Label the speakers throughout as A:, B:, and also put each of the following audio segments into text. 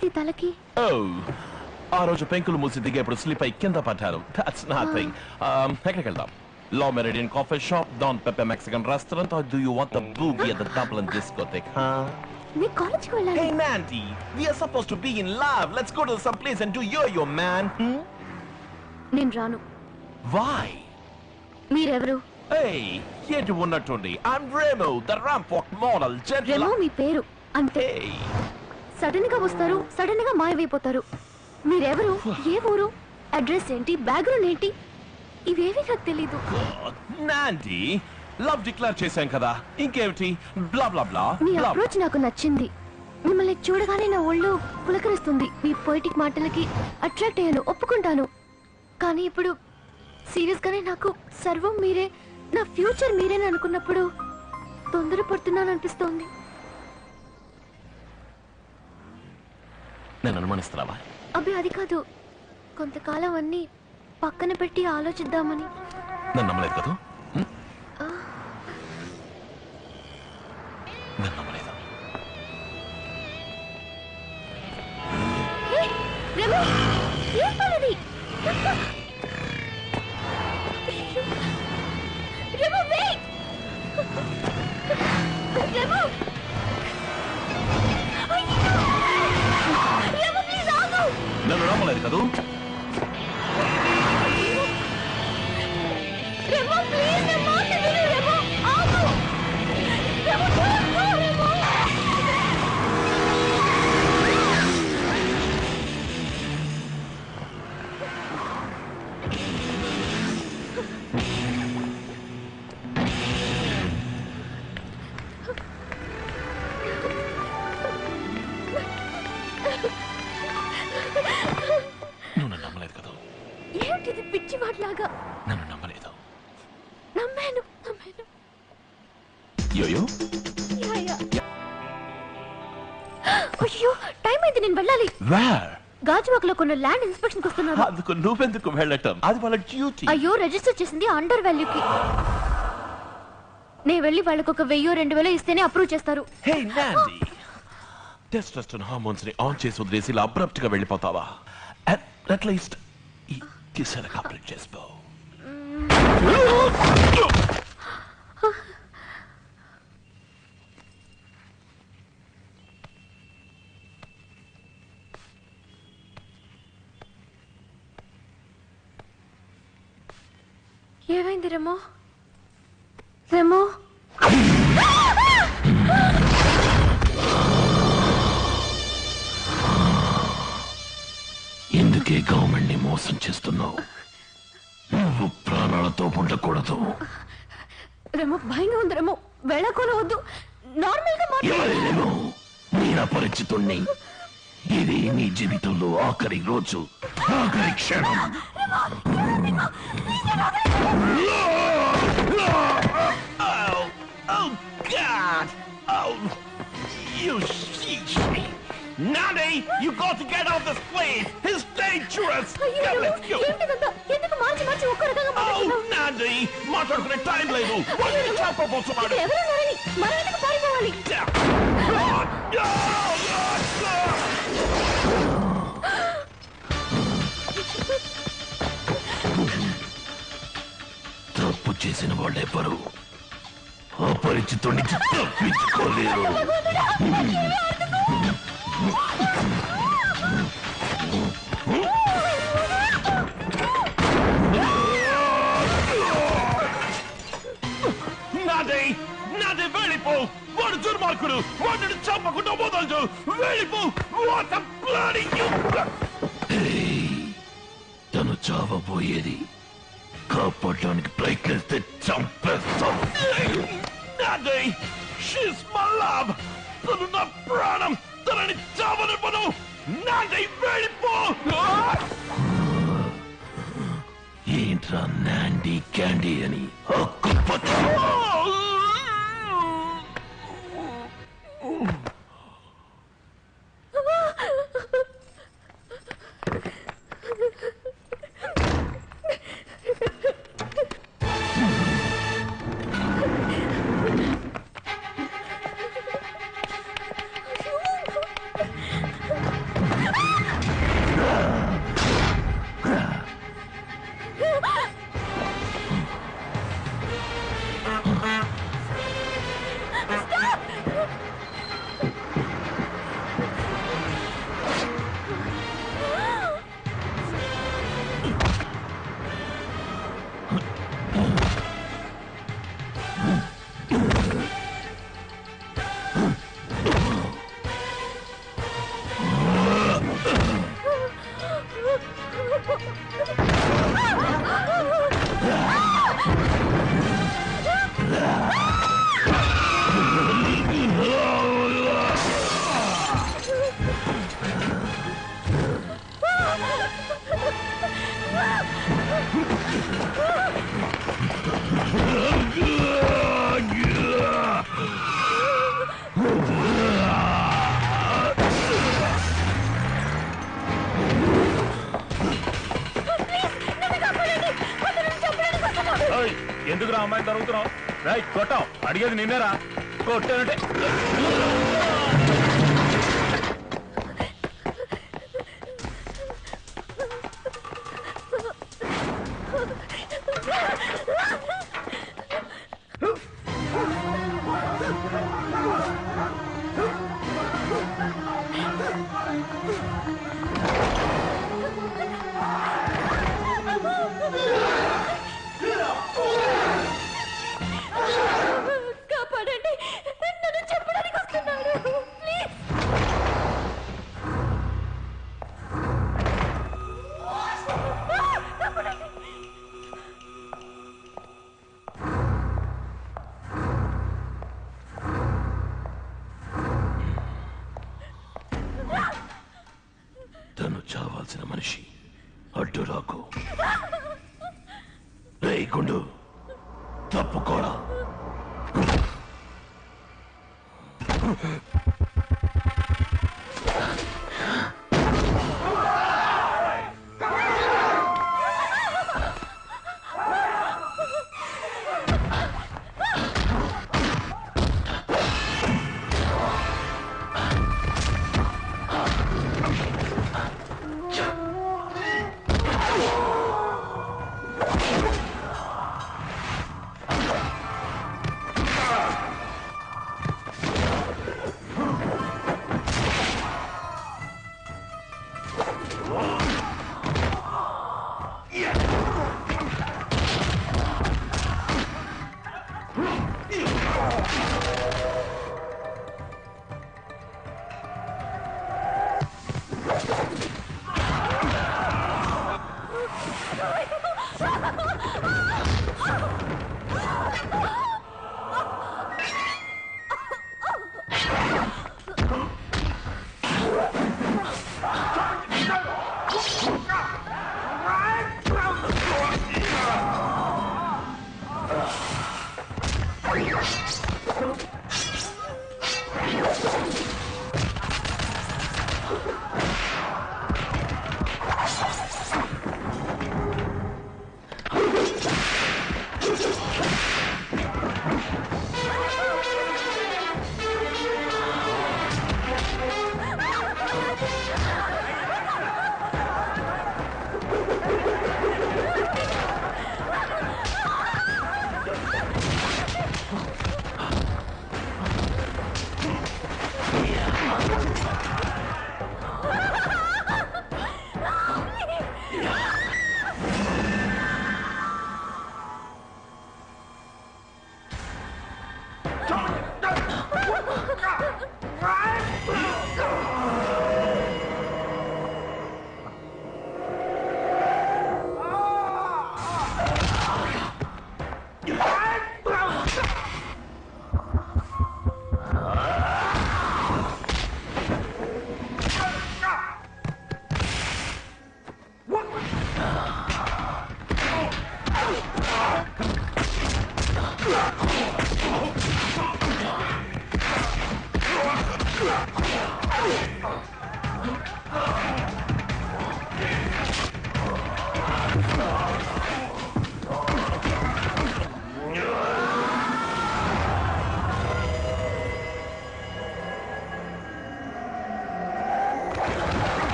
A: ఏమైంది తలకి?
B: ఆ రోజు పెంకులు మూసి దిగేప్పుడు స్లిప్ అయి కింద పడ్డారు. That's nothing. ఎక్కడికి వెళ్దాం? La Meridian Coffee Shop, Don Pepe Mexican Restaurant, or do you want the boogie at the Dublin discotheque, huh?
A: నీ కాలేజ్కి వెళ్ళాలి.
B: Hey Mandy, we are supposed to be in love. Let's go to some place and do yo-yo, man.
A: నేను రాను.
B: Why?
A: మీరెవరు?
B: Hey, ఏంటి ఉన్నట్టుండి? I'm Remo, the ramp walk model, gentle.
A: Remo మీ పేరు అంతే.
B: Hey.
A: సడన్ గా వస్తారు, సడన్ గా మాయమైపోతారు. మీరెవరు? ఏ ఊరు? అడ్రస్ ఏంటి? బ్యాక్గ్రౌండ్ ఏంటి? ఇవేవి నాకు తెలీదు.
B: నాండి, లవ్ డిక్లేర్ చేశాం కదా, ఇంకేమిటి? బ్లా బ్లా బ్లా.
A: మీ అప్రోచ్ నాకు నచ్చింది. మిమ్మల్ని చూడగానే నా ఒళ్ళు పులకరిస్తుంది. మీ పొయిటిక్ మాటలకి అట్రాక్ట్ అయ్యాను, ఒప్పుకుంటాను. కానీ ఇప్పుడు సీరియస్ గానే నాకు సర్వం మీరే, నా ఫ్యూచర్ మీరేని అనుకున్నప్పుడు తొందరపడుతున్నాను అనిపిస్తోంది.
B: నేను అనుమానిస్తున్నావా?
A: అబ్బే అది కాదు, కొంతకాలం అన్ని పక్కన పెట్టి ఆలోచిద్దామని.
B: నన్ను నమ్మలేదు కదా? నన్ను నమ్మలేదు.
A: రెమో, ఏం పనిది? రెమో, వెయిట్! రెమో! రెమో, ప్లీజ్ ఆగు!
B: నన్ను నమ్మలేదు కదా?
A: రెమో, ప్లీజ్ నా మాట విను. రెమో, ఆగు! రెమో, ఆగు! రెమో!
B: నువ్వు నన్ను నమ్మలేదు కదా?
A: ఏంటిది పిచ్చి వాట్లాగా?
B: నన్ను నమ్మలేదు.
A: నమ్మాను.
B: యోయో?
A: అయ్యో, టైం అయింది, నేను వెళ్ళాలి.
B: Where?
A: గాజువాకలో కొన్ని ల్యాండ్ ఇన్స్పెక్షన్ వస్తున్నారు.
B: అందుకు నువ్వెందుకు వెళ్ళటం? అది వాళ్ళ డ్యూటీ.
A: అయ్యో, రిజిస్టర్ చేసింది అండర్ వాల్యూకి. నేను వెళ్ళి వాళ్ళకి ఒక 1000-2000 ఇస్తేనే అప్రూవ్ చేస్తారు.
B: హే నాండి, టెస్టోస్టెరాన్ హార్మోన్స్ ని ఆన్ చేసి వదిలేసి ఇలా అబ్రప్ట్ గా వెళ్ళిపోతావా? అట్లీస్ట్ ఈ కిసెల కంప్లీట్ చేసుకో.
A: ఏమైంది రెమో? రెమో,
B: ఎందుకే గవర్నమెంట్ ని మోసం చేస్తున్నావు? నువ్వు ప్రాణాలతో ఉండకూడదు.
A: రెమో, భయంగా ఉంది. రెమో, వెళ్ళకూడదు. నార్మల్ గా
B: మాట్లాడు. నేను అపరిచితుణ్ణి. ఇది నీ జీవితంలో ఆఖరి రోజు, ఆఖరి క్షణం. Oh God! Oh, you sheesh! Nanny, you got to get off this plane. It's dangerous. Now let's go.
A: ఎందుకు మార్చి ఒక్క రకంగా మాట్లాడుతున్నావు?
B: Oh, Nanny, మాట్లాడుకునే టైం లేదు. వాళ్ళని చంపబోతున్నాడు.
A: ఎవరన్నారని మనం ఎందుకు పారిపోవాలి? తప్పు చేసిన వాళ్ళెవ్వరూ అపరిచితుడిని తప్పించుకోలేరు. నాదే వెళ్ళిపో. వాడు దుర్మార్గుడు. వాడిని చంపకుండా వదలదు. వెళ్ళిపో. తను చావబోయేది. కాపాడడానికి ప్రయత్నిస్తే చంపేస్తాం. She's my love. తను నా ప్రాణం. తనని చావనివ్వను. నాదే వెళ్ళిపో. ఏంట్రా నాండి క్యాండీ అని హక్కుపట్టు.
C: తరుగుతున్నావు రైట్ కొట్టావు అడిగేది నిన్నేరా కొట్టానంటే
A: కాపాడండి నన్ను చెప్పడానికి వస్తున్నాడు ప్లీజ్
B: తను చావాల్సిన మనిషి అడ్డు రాకు రేయ్ గుండు తప్పుకోరా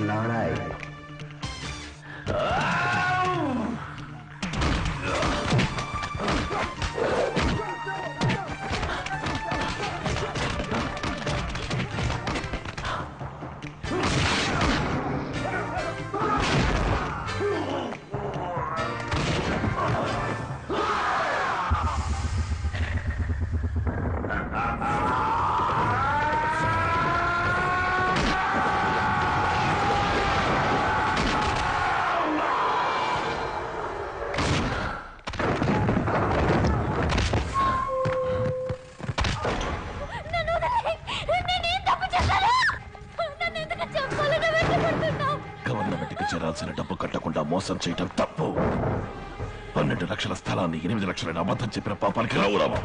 D: লড়াই
B: గవర్నమెంట్కి చేరాల్సిన డబ్బు కట్టకుండా మోసం చేయటం తప్పు. 12 లక్షల స్థలాన్ని 8 లక్షలని అబద్ధం చెప్పిన పాపానికి రౌరవం.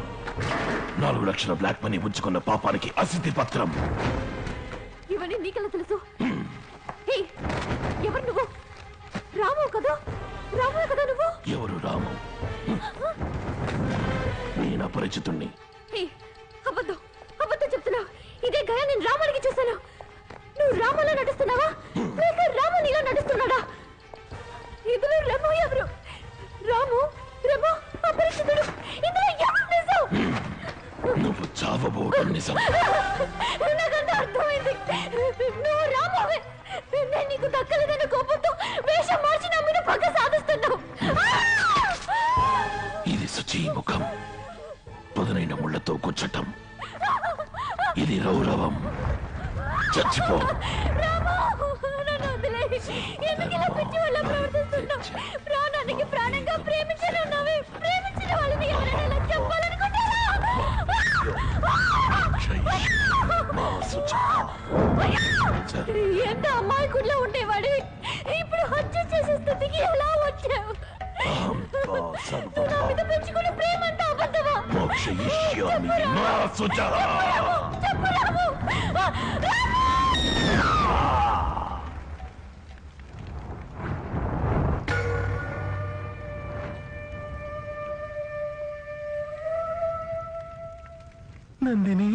B: 4 లక్షల బ్లాక్ మనీ ఉంచుకున్న పాపానికి అసిద్ధి పత్రం.
A: ఇవన్నీ నీకెలా తెలుసు? ఏయ్, ఎవరు నువ్వు? రాము కదా? రాము కదా నువ్వు?
B: ఎవరు రాము? నేను అపరిచితుణ్ణి.
A: ఏయ్, అబద్ధం అబద్ధం చెప్తున్నావు. ఇదే గయ నేను రాముడికి చూశాను. నువ్వు రాములా నడుస్తున్నావా లేక రాము నీలా నడుస్తున్నాడా? ఇందులో రెమో ఎవరు? రాము రెమో అపరిచితుడు. ఇందులో ఎవరు నిజం?
B: నువ్వు చావబోవడం నిజం.
A: నాకంతా అర్థమైంది. నువ్వు రామువే. నేను నీకు దక్కలేదన్న కోపంతో వేషం మార్చి నా మీద పగ సాధిస్తున్నావు.
B: ఇది శుచి ముఖం, పదునైన ముళ్లతో కూర్చటం. ఇది రౌరవం. చచ్చిపో.
A: రాము, నన్ను వదిలేయ్. ఎందుకు ఇలా పిచ్చి వాళ్ళ ప్రవర్తిస్తున్నావు? ప్రాణానికి ప్రాణంగా ప్రేమించనున్నావే. ప్రేమించిన వాళ్ళని ఎవరైనా ఇలా చెప్పాలనుకుంటారా? ఎంత అమ్మాయికుడిలో ఉండేవాడు, ఇప్పుడు హత్య చేసే స్థితికి ఎలా వచ్చావు? నా మీద పెంచుకునే ప్రేమ అంతా అబద్ధమా? చెప్పు రాము.
B: నందిని,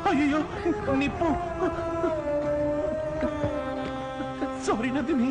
B: అయ్యో నిప్పు. సారీ నందిని.